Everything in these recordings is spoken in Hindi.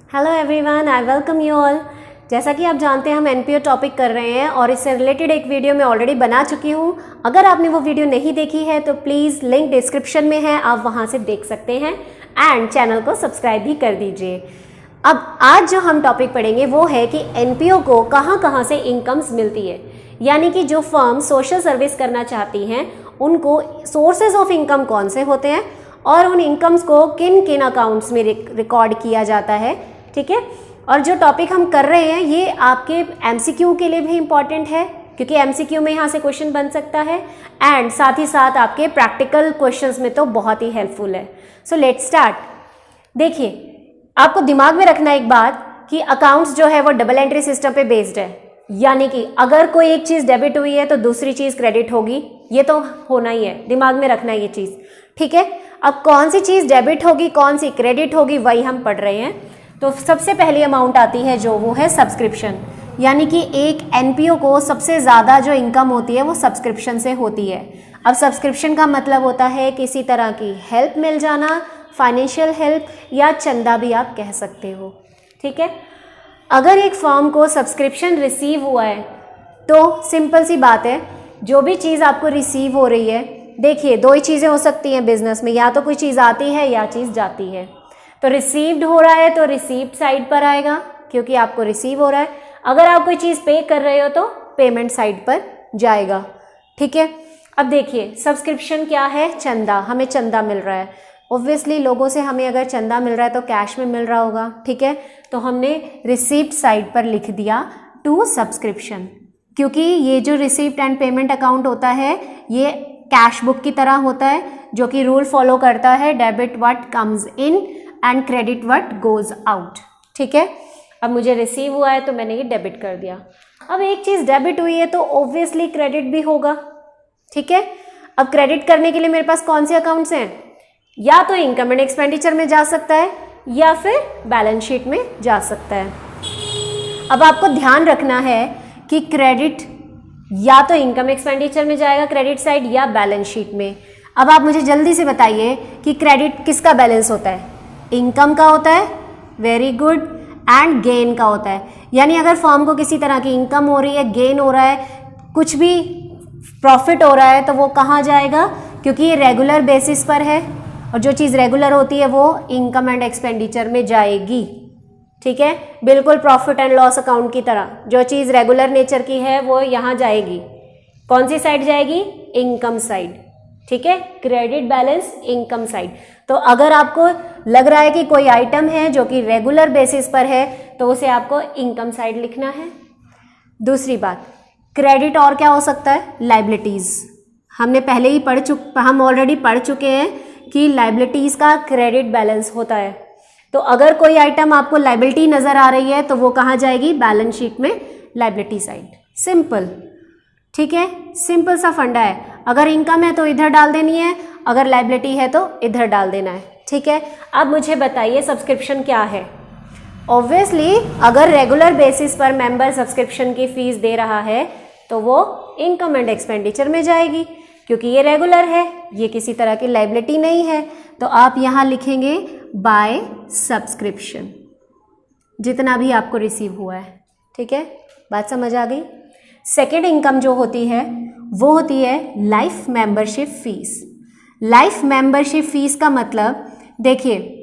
Hello everyone, I welcome you all. जैसा कि आप जानते हैं हम एनपीओ टॉपिक कर रहे हैं और इससे रिलेटेड एक वीडियो मैं ऑलरेडी बना चुकी हूँ। अगर आपने वो वीडियो नहीं देखी है तो प्लीज़ लिंक डिस्क्रिप्शन में है, आप वहाँ से देख सकते हैं एंड चैनल को सब्सक्राइब भी कर दीजिए। अब आज जो हम टॉपिक पढ़ेंगे वो है कि एनपीओ को कहाँ कहाँ से इनकम्स मिलती है, यानी कि जो फर्म सोशल सर्विस करना चाहती हैं उनको सोर्सेज ऑफ इनकम कौन से होते हैं और उन इनकम्स को किन किन अकाउंट्स में रिकॉर्ड किया जाता है। ठीक है, और जो टॉपिक हम कर रहे हैं ये आपके एमसीक्यू के लिए भी इम्पॉर्टेंट है क्योंकि एमसीक्यू में यहाँ से क्वेश्चन बन सकता है एंड साथ ही साथ आपके प्रैक्टिकल क्वेश्चंस में तो बहुत ही हेल्पफुल है। So let's start. देखिए, आपको दिमाग में रखना एक बात कि अकाउंट्स जो है वो डबल एंट्री सिस्टम पे बेस्ड है, यानी कि अगर कोई एक चीज़ डेबिट हुई है तो दूसरी चीज़ क्रेडिट होगी, ये तो होना ही है, दिमाग में रखना है ये चीज़। ठीक है, अब कौन सी चीज़ डेबिट होगी कौन सी क्रेडिट होगी वही हम पढ़ रहे हैं। तो सबसे पहली अमाउंट आती है जो वो है सब्सक्रिप्शन, यानी कि एक एनपीओ को सबसे ज़्यादा जो इनकम होती है वो सब्सक्रिप्शन से होती है। अब सब्सक्रिप्शन का मतलब होता है किसी तरह की हेल्प मिल जाना, फाइनेंशियल हेल्प या चंदा भी आप कह सकते हो। ठीक है, अगर एक फर्म को सब्सक्रिप्शन रिसीव हुआ है तो सिंपल सी बात है, जो भी चीज़ आपको रिसीव हो रही है, देखिए दो ही चीज़ें हो सकती हैं बिजनेस में, या तो कोई चीज़ आती है या चीज़ जाती है। तो रिसीव्ड हो रहा है तो रिसीप्ट साइड पर आएगा क्योंकि आपको रिसीव हो रहा है। अगर आप कोई चीज़ पे कर रहे हो तो पेमेंट साइड पर जाएगा। ठीक है, अब देखिए सब्सक्रिप्शन क्या है, चंदा, हमें चंदा मिल रहा है। ऑब्वियसली लोगों से हमें अगर चंदा मिल रहा है तो कैश में मिल रहा होगा। ठीक है, तो हमने रिसीप्ट साइड पर लिख दिया टू सब्सक्रिप्शन, क्योंकि ये जो रिसीप्ट एंड पेमेंट अकाउंट होता है ये कैश बुक की तरह होता है जो कि रूल फॉलो करता है debit what comes in and credit what goes out. ठीक है, अब मुझे रिसीव हुआ है तो मैंने ये डेबिट कर दिया। अब एक चीज़ डेबिट हुई है तो ऑब्वियसली क्रेडिट भी होगा। ठीक है, अब क्रेडिट करने के लिए मेरे पास कौन से अकाउंट्स हैं, या तो इनकम एंड एक्सपेंडिचर में जा सकता है या फिर बैलेंस शीट में जा सकता है। अब आपको ध्यान रखना है कि क्रेडिट या तो इनकम एक्सपेंडिचर में जाएगा क्रेडिट साइड या बैलेंस शीट में। अब आप मुझे जल्दी से बताइए कि क्रेडिट किसका बैलेंस होता है, इनकम का होता है, वेरी गुड, एंड गेन का होता है। यानी अगर फर्म को किसी तरह की इनकम हो रही है, गेन हो रहा है, कुछ भी प्रॉफिट हो रहा है तो वो कहाँ जाएगा, क्योंकि ये रेगुलर बेसिस पर है और जो चीज़ रेगुलर होती है वो इनकम एंड एक्सपेंडिचर में जाएगी। ठीक है, बिल्कुल प्रॉफिट एंड लॉस अकाउंट की तरह जो चीज़ रेगुलर नेचर की है वो यहाँ जाएगी। कौन सी साइड जाएगी, इनकम साइड। ठीक है, क्रेडिट बैलेंस इनकम साइड। तो अगर आपको लग रहा है कि कोई आइटम है जो कि रेगुलर बेसिस पर है तो उसे आपको इनकम साइड लिखना है। दूसरी बात, क्रेडिट और क्या हो सकता है, लाइबिलिटीज़। हमने पहले ही हम ऑलरेडी पढ़ चुके हैं कि लाइबिलिटीज़ का क्रेडिट बैलेंस होता है। तो अगर कोई आइटम आपको लाइबिलिटी नज़र आ रही है तो वो कहाँ जाएगी, बैलेंस शीट में लाइबिलिटी साइड। सिंपल। ठीक है, सिंपल सा फंडा है। अगर इनकम है तो इधर डाल देनी है, अगर लाइबिलिटी है तो इधर डाल देना है। ठीक है, अब मुझे बताइए सब्सक्रिप्शन क्या है। ऑब्वियसली अगर रेगुलर बेसिस पर मेंबर सब्सक्रिप्शन की फीस दे रहा है तो वो इनकम एंड एक्सपेंडिचर में जाएगी क्योंकि ये रेगुलर है, ये किसी तरह की लाइबिलिटी नहीं है। तो आप यहाँ लिखेंगे बाय सब्सक्रिप्शन, जितना भी आपको रिसीव हुआ है। ठीक है, बात समझ आ गई। सेकेंड इनकम जो होती है वो होती है life membership fees. Life membership fees का मतलब, देखिए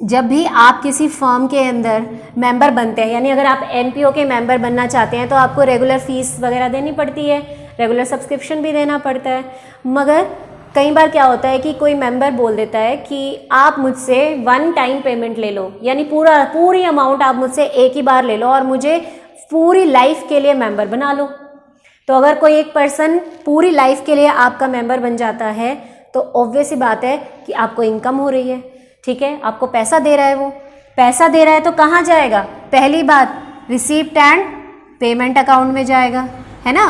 जब भी आप किसी फर्म के अंदर मेंबर बनते हैं, यानी अगर आप एनपीओ के मेंबर बनना चाहते हैं तो आपको रेगुलर फीस वगैरह देनी पड़ती है, रेगुलर सब्सक्रिप्शन भी देना पड़ता है। मगर कई बार क्या होता है कि कोई मेंबर बोल देता है कि आप मुझसे वन टाइम पेमेंट ले लो, यानी पूरी अमाउंट आप मुझसे एक ही बार ले लो और मुझे पूरी लाइफ के लिए मेंबर बना लो। तो अगर कोई एक पर्सन पूरी लाइफ के लिए आपका मेंबर बन जाता है तो ऑब्वियस सी बात है कि आपको इनकम हो रही है। ठीक है, आपको पैसा दे रहा है, वो पैसा दे रहा है तो कहाँ जाएगा, पहली बात रिसीप्ट एंड पेमेंट अकाउंट में जाएगा, है ना,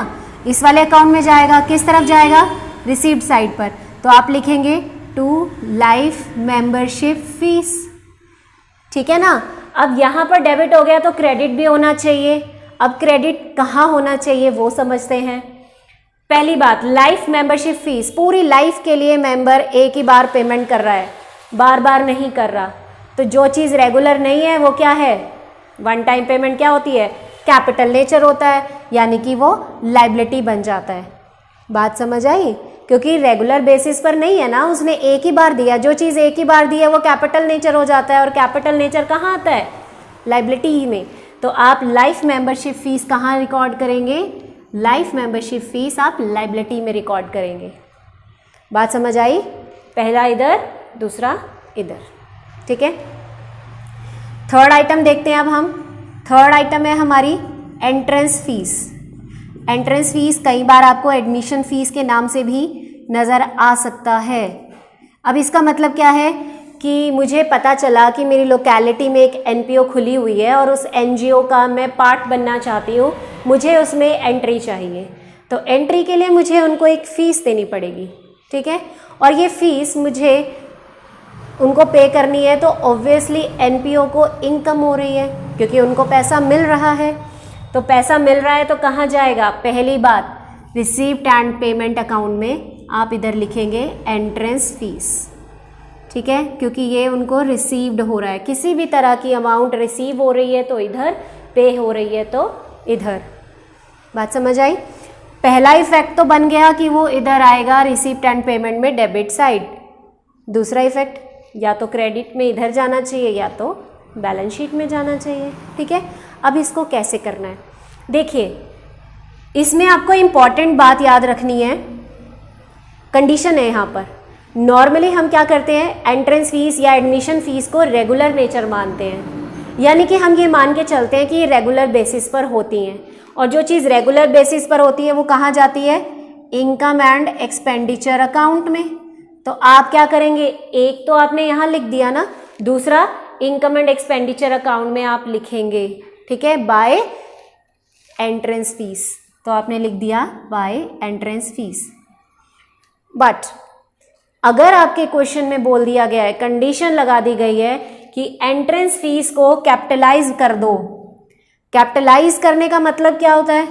इस वाले अकाउंट में जाएगा। किस तरफ जाएगा, रिसीप्ट साइड पर। तो आप लिखेंगे टू लाइफ मेंबरशिप फीस। ठीक है ना, अब यहाँ पर डेबिट हो गया तो क्रेडिट भी होना चाहिए। अब क्रेडिट कहाँ होना चाहिए वो समझते हैं। पहली बात, लाइफ मेंबरशिप फीस, पूरी लाइफ के लिए मेंबर एक ही बार पेमेंट कर रहा है, बार बार नहीं कर रहा, तो तो जो चीज़ रेगुलर नहीं है वो क्या है, वन टाइम पेमेंट क्या होती है, कैपिटल नेचर होता है, यानी कि वो लाइबिलिटी बन जाता है। बात समझ आई? क्योंकि रेगुलर बेसिस पर नहीं है ना, उसने एक ही बार दिया, जो चीज़ एक ही बार दी है वो कैपिटल नेचर हो जाता है, और कैपिटल नेचर कहाँ आता है, लाइबिलिटी में। तो आप लाइफ मेंबरशिप फीस कहाँ रिकॉर्ड करेंगे, लाइफ मेंबरशिप फीस आप लाइबिलिटी में रिकॉर्ड करेंगे। बात समझ आई? पहला इधर, दूसरा इधर, ठीक है। थर्ड आइटम देखते हैं अब हम। थर्ड आइटम है हमारी एंट्रेंस फीस। एंट्रेंस फीस कई बार आपको एडमिशन फीस के नाम से भी नज़र आ सकता है। अब इसका मतलब क्या है कि मुझे पता चला कि मेरी लोकेलिटी में एक एनपीओ खुली हुई है और उस एनजीओ का मैं पार्ट बनना चाहती हूँ, मुझे उसमें एंट्री चाहिए। तो एंट्री के लिए मुझे उनको एक फ़ीस देनी पड़ेगी, ठीक है। और ये फ़ीस मुझे उनको पे करनी है, तो ऑब्वियसली एनपीओ को इनकम हो रही है क्योंकि उनको पैसा मिल रहा है। तो पैसा मिल रहा है तो कहाँ जाएगा, पहली बात रिसीव्ड एंड पेमेंट अकाउंट में आप इधर लिखेंगे एंट्रेंस फीस, ठीक है, क्योंकि ये उनको रिसीव्ड हो रहा है। किसी भी तरह की अमाउंट रिसीव हो रही है तो इधर, पे हो रही है तो इधर। बात समझ आई? पहला इफेक्ट तो बन गया कि वो इधर आएगा रिसीव्ड एंड पेमेंट में डेबिट साइड। दूसरा इफेक्ट, या तो क्रेडिट में इधर जाना चाहिए या तो बैलेंस शीट में जाना चाहिए, ठीक है। अब इसको कैसे करना है, देखिए इसमें आपको इम्पॉर्टेंट बात याद रखनी है, कंडीशन है यहाँ पर। नॉर्मली हम क्या करते हैं, एंट्रेंस फीस या एडमिशन फीस को रेगुलर नेचर मानते हैं, यानी कि हम ये मान के चलते हैं कि ये रेगुलर बेसिस पर होती हैं, और जो चीज़ रेगुलर बेसिस पर होती है वो कहाँ जाती है, इनकम एंड एक्सपेंडिचर अकाउंट में। तो आप क्या करेंगे, एक तो आपने यहाँ लिख दिया ना, दूसरा इनकम एंड एक्सपेंडिचर अकाउंट में आप लिखेंगे, ठीक है, बाय एंट्रेंस फीस। तो आपने लिख दिया बाय एंट्रेंस फीस। बट अगर आपके क्वेश्चन में बोल दिया गया है, कंडीशन लगा दी गई है कि एंट्रेंस फीस को कैपिटलाइज कर दो। कैपिटलाइज करने का मतलब क्या होता है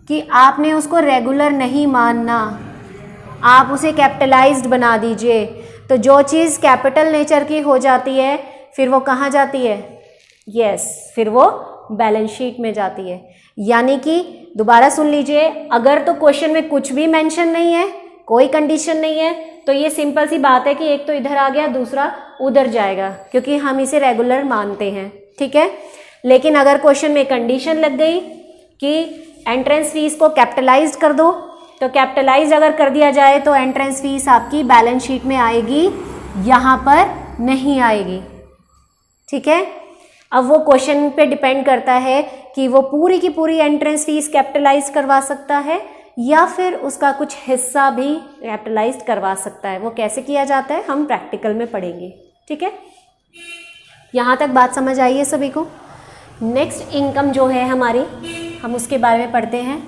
कि आपने उसको रेगुलर नहीं मानना, आप उसे कैपिटलाइज्ड बना दीजिए। तो जो चीज़ कैपिटल नेचर की हो जाती है फिर वो कहाँ जाती है, फिर वो बैलेंस शीट में जाती है। यानी कि दोबारा सुन लीजिए, अगर तो क्वेश्चन में कुछ भी मेंशन नहीं है, कोई कंडीशन नहीं है, तो ये सिंपल सी बात है कि एक तो इधर आ गया, दूसरा उधर जाएगा, क्योंकि हम इसे रेगुलर मानते हैं, ठीक है। लेकिन अगर क्वेश्चन में कंडीशन लग गई कि एंट्रेंस फीस को कैपिटलाइज्ड कर दो, तो कैपिटलाइज अगर कर दिया जाए तो एंट्रेंस फीस आपकी बैलेंस शीट में आएगी, यहाँ पर नहीं आएगी, ठीक है। अब वो क्वेश्चन पे डिपेंड करता है कि वो पूरी की पूरी एंट्रेंस फीस कैपिटलाइज करवा सकता है या फिर उसका कुछ हिस्सा भी कैपिटलाइज करवा सकता है। वो कैसे किया जाता है हम प्रैक्टिकल में पढ़ेंगे, ठीक है। यहाँ तक बात समझ आई है सभी को। नेक्स्ट इनकम जो है हमारी, हम उसके बारे में पढ़ते हैं।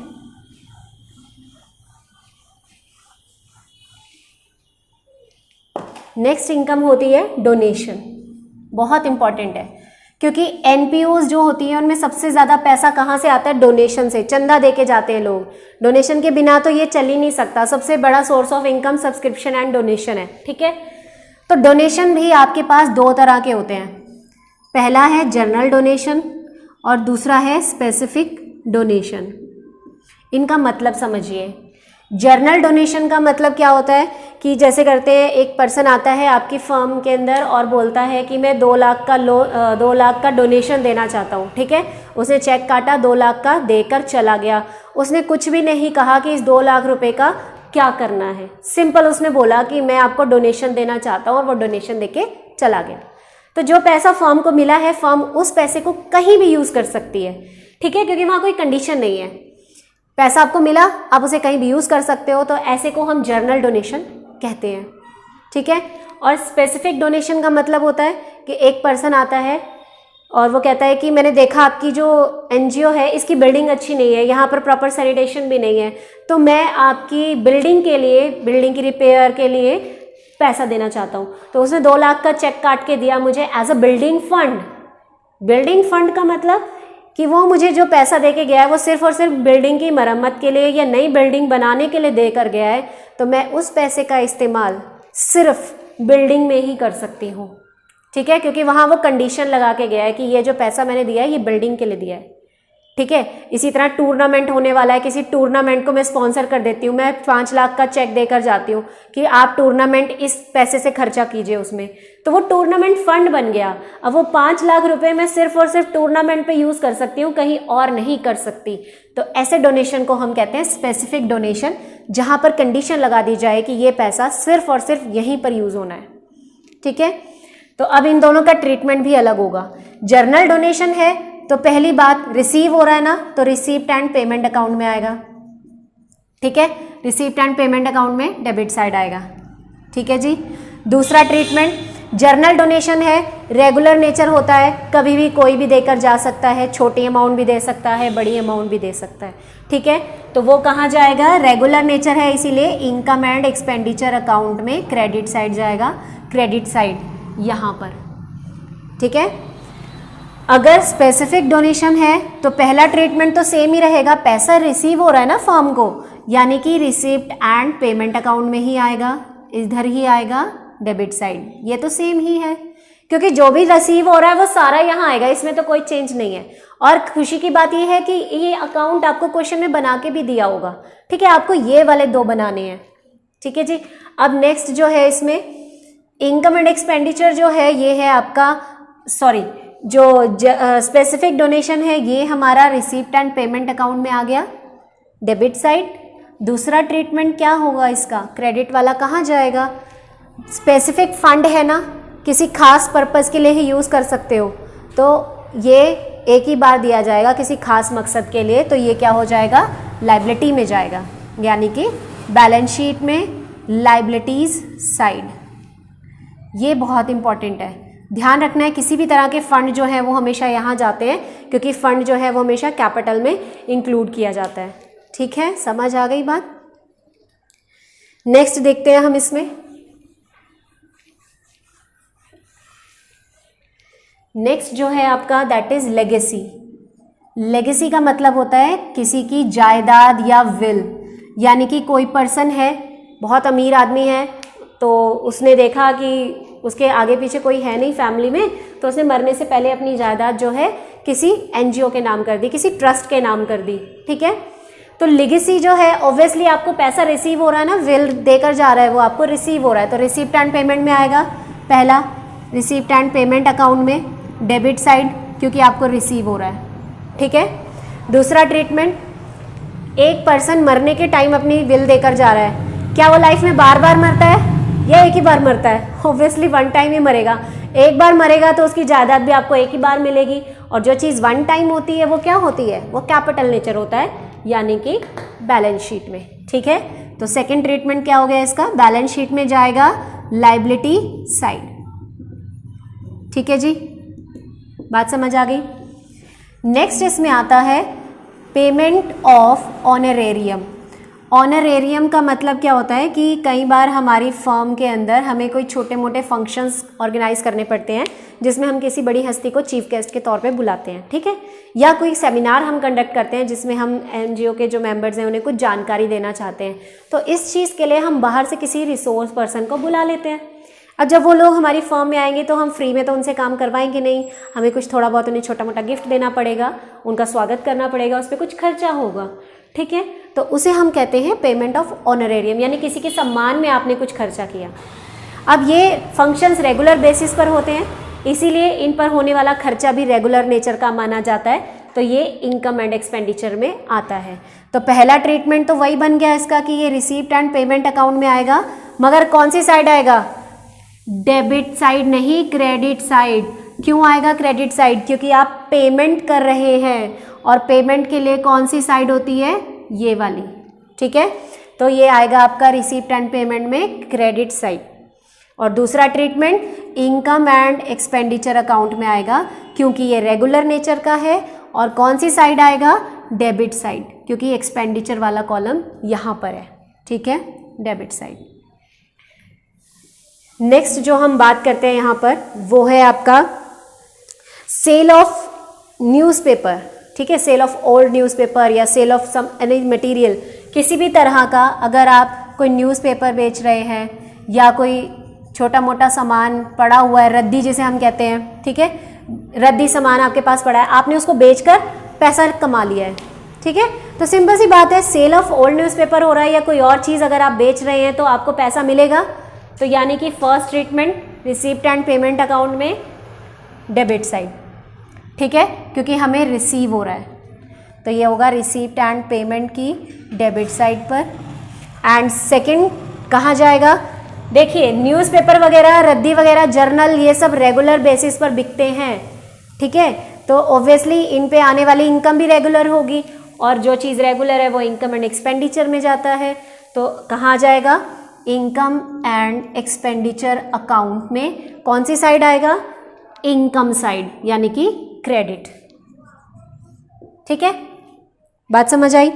नेक्स्ट इनकम होती है डोनेशन। बहुत इंपॉर्टेंट है क्योंकि एनपीओज जो होती है उनमें सबसे ज़्यादा पैसा कहाँ से आता है, डोनेशन से। चंदा दे के जाते हैं लोग, डोनेशन के बिना तो ये चल ही नहीं सकता। सबसे बड़ा source of income subscription and donation है, ठीक है। तो डोनेशन भी आपके पास दो तरह के होते हैं, पहला है जनरल डोनेशन और दूसरा है स्पेसिफिक डोनेशन। इनका मतलब समझिए। जर्नल डोनेशन का मतलब क्या होता है कि जैसे करते हैं, एक पर्सन आता है आपकी फर्म के अंदर और बोलता है कि मैं 2 लाख का 2 लाख का डोनेशन देना चाहता हूँ, ठीक है। उसने चेक काटा, 2 लाख का देकर चला गया। उसने कुछ भी नहीं कहा कि इस 2 लाख रुपए का क्या करना है, सिंपल उसने बोला कि मैं आपको डोनेशन देना चाहता हूँ, और वो डोनेशन देके चला गया। तो जो पैसा फर्म को मिला है, फर्म उस पैसे को कहीं भी यूज़ कर सकती है, ठीक है, क्योंकि वहाँ कोई कंडीशन नहीं है। पैसा आपको मिला, आप उसे कहीं भी यूज़ कर सकते हो, तो ऐसे को हम जर्नल डोनेशन कहते हैं, ठीक है। और स्पेसिफिक डोनेशन का मतलब होता है कि एक पर्सन आता है और वो कहता है कि मैंने देखा आपकी जो एनजीओ है इसकी बिल्डिंग अच्छी नहीं है, यहाँ पर प्रॉपर सैनिटेशन भी नहीं है, तो मैं आपकी बिल्डिंग के लिए, बिल्डिंग की रिपेयर के लिए पैसा देना चाहता हूँ। तो उसने 2 लाख का चेक काट के दिया मुझे as a building fund. Building fund का मतलब कि वो मुझे जो पैसा दे के गया है वो सिर्फ और सिर्फ बिल्डिंग की मरम्मत के लिए या नई बिल्डिंग बनाने के लिए देकर गया है, तो मैं उस पैसे का इस्तेमाल सिर्फ बिल्डिंग में ही कर सकती हूँ, ठीक है, क्योंकि वहाँ वो कंडीशन लगा के गया है कि ये जो पैसा मैंने दिया है ये बिल्डिंग के लिए दिया है। ठीक है, इसी तरह टूर्नामेंट होने वाला है, किसी टूर्नामेंट को मैं स्पॉन्सर कर देती हूँ, मैं 5 लाख का चेक देकर जाती हूँ कि आप टूर्नामेंट इस पैसे से खर्चा कीजिए उसमें, तो वो टूर्नामेंट फंड बन गया। अब वो 5 लाख रुपए मैं सिर्फ और सिर्फ टूर्नामेंट पे यूज़ कर सकती हूँ, कहीं और नहीं कर सकती। तो ऐसे डोनेशन को हम कहते हैं स्पेसिफिक डोनेशन, जहाँ पर कंडीशन लगा दी जाए कि ये पैसा सिर्फ और सिर्फ यहीं पर यूज़ होना है। ठीक है, तो अब इन दोनों का ट्रीटमेंट भी अलग होगा। जर्नल डोनेशन है तो पहली बात रिसीव हो रहा है ना, तो रिसीप्ट एंड पेमेंट अकाउंट में आएगा। ठीक है, रिसीप्ट एंड पेमेंट अकाउंट में डेबिट साइड आएगा। ठीक है जी। दूसरा ट्रीटमेंट जर्नल डोनेशन है, रेगुलर नेचर होता है, कभी भी कोई भी देकर जा सकता है, छोटी अमाउंट भी दे सकता है, बड़ी अमाउंट भी दे सकता है। ठीक है, तो वो कहाँ जाएगा, रेगुलर नेचर है इसीलिए इनकम एंड एक्सपेंडिचर अकाउंट में क्रेडिट साइड जाएगा, क्रेडिट साइड यहाँ पर। ठीक है, अगर स्पेसिफिक डोनेशन है तो पहला ट्रीटमेंट तो सेम ही रहेगा, पैसा रिसीव हो रहा है ना फर्म को, यानी कि रिसिप्ट एंड पेमेंट अकाउंट में ही आएगा, इधर ही आएगा डेबिट साइड, ये तो सेम ही है, क्योंकि जो भी रिसीव हो रहा है वो सारा यहाँ आएगा, इसमें तो कोई चेंज नहीं है। और खुशी की बात ये है कि ये अकाउंट आपको क्वेश्चन में बना के भी दिया होगा। ठीक है, आपको ये वाले 2 बनाने हैं। ठीक है जी। अब नेक्स्ट जो है इसमें इनकम एंड एक्सपेंडिचर जो है ये है आपका, सॉरी, जो स्पेसिफिक डोनेशन है ये हमारा रिसीप्ट एंड पेमेंट अकाउंट में आ गया, डेबिट साइड। दूसरा ट्रीटमेंट क्या होगा इसका, क्रेडिट वाला कहाँ जाएगा, स्पेसिफिक फंड है ना, किसी खास पर्पस के लिए ही यूज़ कर सकते हो, तो ये एक ही बार दिया जाएगा किसी खास मकसद के लिए, तो ये क्या हो जाएगा, लाइबिलिटी में जाएगा, यानी कि बैलेंस शीट में लाइबिलिटीज साइड। ये बहुत इंपॉर्टेंट है, ध्यान रखना है, किसी भी तरह के फंड जो है वो हमेशा यहाँ जाते हैं, क्योंकि फंड जो है वो हमेशा कैपिटल में इंक्लूड किया जाता है। ठीक है, समझ आ गई बात। नेक्स्ट देखते हैं हम इसमें। नेक्स्ट जो है आपका दैट इज लेगेसी। लेगेसी का मतलब होता है किसी की जायदाद या विल, यानी कि कोई पर्सन है, बहुत अमीर आदमी है, तो उसने देखा कि उसके आगे पीछे कोई है नहीं फैमिली में, तो उसने मरने से पहले अपनी जायदाद जो है किसी एनजीओ के नाम कर दी, किसी ट्रस्ट के नाम कर दी। ठीक है, तो लेगेसी जो है ऑब्वियसली आपको पैसा रिसीव हो रहा है ना, विल देकर जा रहा है वो आपको रिसीव हो रहा है, तो रिसिप्ट एंड पेमेंट में आएगा, पहला रिसिप्ट एंड पेमेंट अकाउंट में, डेबिट साइड, क्योंकि आपको रिसीव हो रहा है। ठीक है, दूसरा ट्रीटमेंट, एक पर्सन मरने के टाइम अपनी विल देकर जा रहा है, क्या वो लाइफ में बार बार मरता है या एक ही बार मरता है, ऑब्वियसली 1 टाइम ही मरेगा। एक बार मरेगा तो उसकी जायदाद भी आपको एक ही बार मिलेगी, और जो चीज़ 1 टाइम होती है वो क्या होती है, वो कैपिटल नेचर होता है, यानी कि बैलेंस शीट में। ठीक है, तो सेकंड ट्रीटमेंट क्या हो गया इसका, बैलेंस शीट में जाएगा, लाइबिलिटी साइड। ठीक है जी, बात समझ आ गई। नेक्स्ट इसमें आता है पेमेंट ऑफ ऑनरेरियम। ऑनरेरियम का मतलब क्या होता है कि कई बार हमारी फर्म के अंदर हमें कोई छोटे मोटे फंक्शंस ऑर्गेनाइज करने पड़ते हैं, जिसमें हम किसी बड़ी हस्ती को चीफ गेस्ट के तौर पे बुलाते हैं। ठीक है, या कोई सेमिनार हम कंडक्ट करते हैं जिसमें हम एनजीओ के जो मेंबर्स हैं उन्हें कुछ जानकारी देना चाहते हैं, तो इस चीज़ के लिए हम बाहर से किसी रिसोर्स पर्सन को बुला लेते हैं। अब जब वो लोग हमारी फर्म में आएंगे तो हम फ्री में तो उनसे काम करवाएंगे नहीं, हमें कुछ थोड़ा बहुत उन्हें छोटा मोटा गिफ्ट देना पड़ेगा, उनका स्वागत करना पड़ेगा, उस पर कुछ खर्चा होगा। ठीक है, तो उसे हम कहते हैं पेमेंट ऑफ ऑनरेरियम, यानी किसी के सम्मान में आपने कुछ खर्चा किया। अब ये फंक्शंस रेगुलर बेसिस पर होते हैं, इसीलिए इन पर होने वाला खर्चा भी रेगुलर नेचर का माना जाता है, तो ये इनकम एंड एक्सपेंडिचर में आता है। तो पहला ट्रीटमेंट तो वही बन गया इसका कि ये रिसीप्ट एंड पेमेंट अकाउंट में आएगा, मगर कौन सी साइड आएगा, डेबिट साइड नहीं, क्रेडिट साइड। क्यों आएगा क्रेडिट साइड, क्योंकि आप पेमेंट कर रहे हैं, और पेमेंट के लिए कौन सी साइड होती है, ये वाली। ठीक है, तो ये आएगा आपका रिसीप्ट एंड पेमेंट में क्रेडिट साइड। और दूसरा treatment income and expenditure account में आएगा, क्योंकि ये रेगुलर नेचर का है, और कौन सी साइड आएगा, डेबिट साइड, क्योंकि एक्सपेंडिचर वाला कॉलम यहाँ पर है। ठीक है, डेबिट साइड। नेक्स्ट जो हम बात करते हैं यहाँ पर वो है आपका सेल ऑफ न्यूज़पेपर। ठीक है, सेल ऑफ ओल्ड न्यूज़पेपर या sale of some any material, किसी भी तरह का, अगर आप कोई न्यूज़पेपर बेच रहे हैं या कोई छोटा मोटा सामान पड़ा हुआ है, रद्दी जिसे हम कहते हैं, ठीक है, रद्दी सामान आपके पास पड़ा है, आपने उसको बेचकर पैसा कमा लिया है, ठीक है। तो सिंपल सी बात है, सेल ऑफ ओल्ड न्यूज़पेपर हो रहा है या कोई और चीज़ अगर आप बेच रहे हैं तो आपको पैसा मिलेगा। तो यानी कि first treatment receipt and payment account में डेबिट साइड, ठीक है, क्योंकि हमें रिसीव हो रहा है, तो ये होगा रिसीप्ट एंड पेमेंट की डेबिट साइड पर। एंड सेकंड कहाँ जाएगा, देखिए न्यूज़पेपर वगैरह, रद्दी वगैरह, जर्नल, ये सब रेगुलर बेसिस पर बिकते हैं, ठीक है, तो ऑब्वियसली इन पे आने वाली इनकम भी रेगुलर होगी, और जो चीज़ रेगुलर है वो इनकम एंड एक्सपेंडिचर में जाता है। तो कहाँ जाएगा, इनकम एंड एक्सपेंडिचर अकाउंट में कौन सी साइड आएगा, इनकम साइड, यानी कि क्रेडिट, ठीक है, बात समझ आई।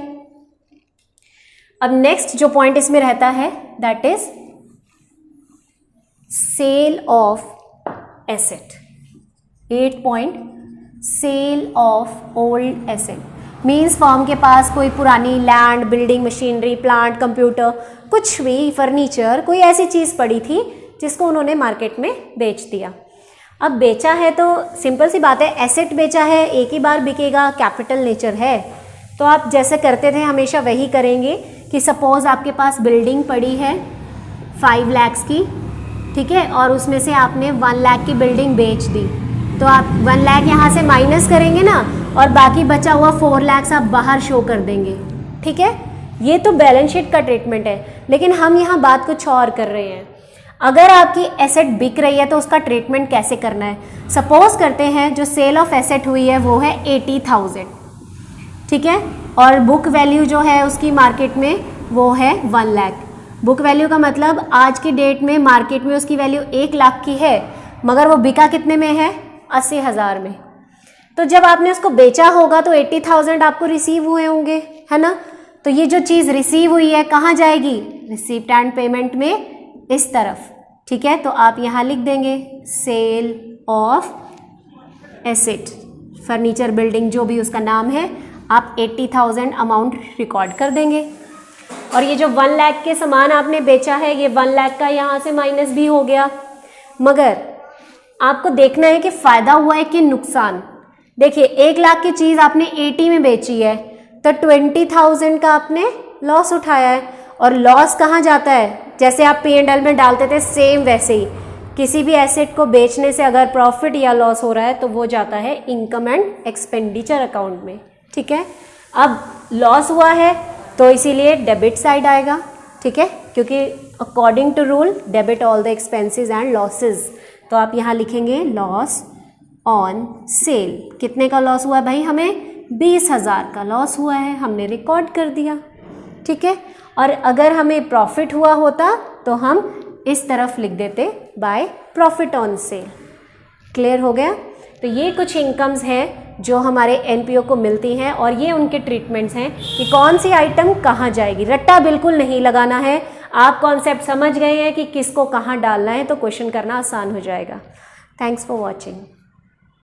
अब नेक्स्ट जो पॉइंट इसमें रहता है that is sale of asset. 8 point, sale of old asset means firm के पास कोई पुरानी land, building, machinery, plant, computer, कुछ भी, फर्नीचर, कोई ऐसी चीज़ पड़ी थी जिसको उन्होंने मार्केट में बेच दिया। अब बेचा है तो सिंपल सी बात है, एसेट बेचा है, एक ही बार बिकेगा, कैपिटल नेचर है, तो आप जैसे करते थे हमेशा वही करेंगे कि सपोज़ आपके पास बिल्डिंग पड़ी है 5 लाख की, ठीक है, और उसमें से आपने 1 लाख की बिल्डिंग बेच दी, तो आप 1 लाख यहाँ से माइनस करेंगे ना, और बाकी बचा हुआ 4 लाख आप बाहर शो कर देंगे, ठीक है। ये तो बैलेंस शीट का ट्रीटमेंट है, लेकिन हम यहाँ बात कुछ और कर रहे हैं। अगर आपकी एसेट बिक रही है तो उसका ट्रीटमेंट कैसे करना है। सपोज करते हैं जो सेल ऑफ एसेट हुई है वो है 80,000, ठीक है, और बुक वैल्यू जो है उसकी मार्केट में वो है 1 लाख। बुक वैल्यू का मतलब आज की डेट में मार्केट में उसकी वैल्यू 1 लाख की है, मगर वो बिका कितने में है, 80,000 में। तो जब आपने उसको बेचा होगा तो 80,000 आपको रिसीव हुए होंगे, है ना। तो ये जो चीज़ रिसीव हुई है कहाँ जाएगी, रिसीप्ट एंड पेमेंट में इस तरफ, ठीक है। तो आप यहाँ लिख देंगे sale of asset, furniture, building, जो भी उसका नाम है, आप 80,000 अमाउंट रिकॉर्ड कर देंगे। और ये जो 1 लाख के सामान आपने बेचा है, ये 1 लाख का यहाँ से माइनस भी हो गया, मगर आपको देखना है कि फ़ायदा हुआ है कि नुकसान। देखिए 1 लाख की चीज़ आपने 80 में बेची है, तो 20,000 का आपने लॉस उठाया है। और लॉस कहाँ जाता है, जैसे आप P&L में डालते थे सेम वैसे ही, किसी भी एसेट को बेचने से अगर प्रॉफिट या लॉस हो रहा है तो वो जाता है इनकम एंड एक्सपेंडिचर अकाउंट में, ठीक है। अब लॉस हुआ है तो इसीलिए डेबिट साइड आएगा, ठीक है, क्योंकि according to rule debit all the expenses and losses. तो आप यहाँ लिखेंगे लॉस ऑन सेल। कितने का लॉस हुआ है भाई, हमें 20,000 का लॉस हुआ है, हमने रिकॉर्ड कर दिया, ठीक है। और अगर हमें प्रॉफिट हुआ होता तो हम इस तरफ लिख देते by profit on sale. Clear हो गया। तो ये कुछ इनकम्स हैं जो हमारे एनपीओ को मिलती हैं, और ये उनके ट्रीटमेंट्स हैं कि कौन सी आइटम कहाँ जाएगी। रट्टा बिल्कुल नहीं लगाना है, आप कॉन्सेप्ट समझ गए हैं कि किसको कहाँ डालना है, तो क्वेश्चन करना आसान हो जाएगा। Thanks for watching.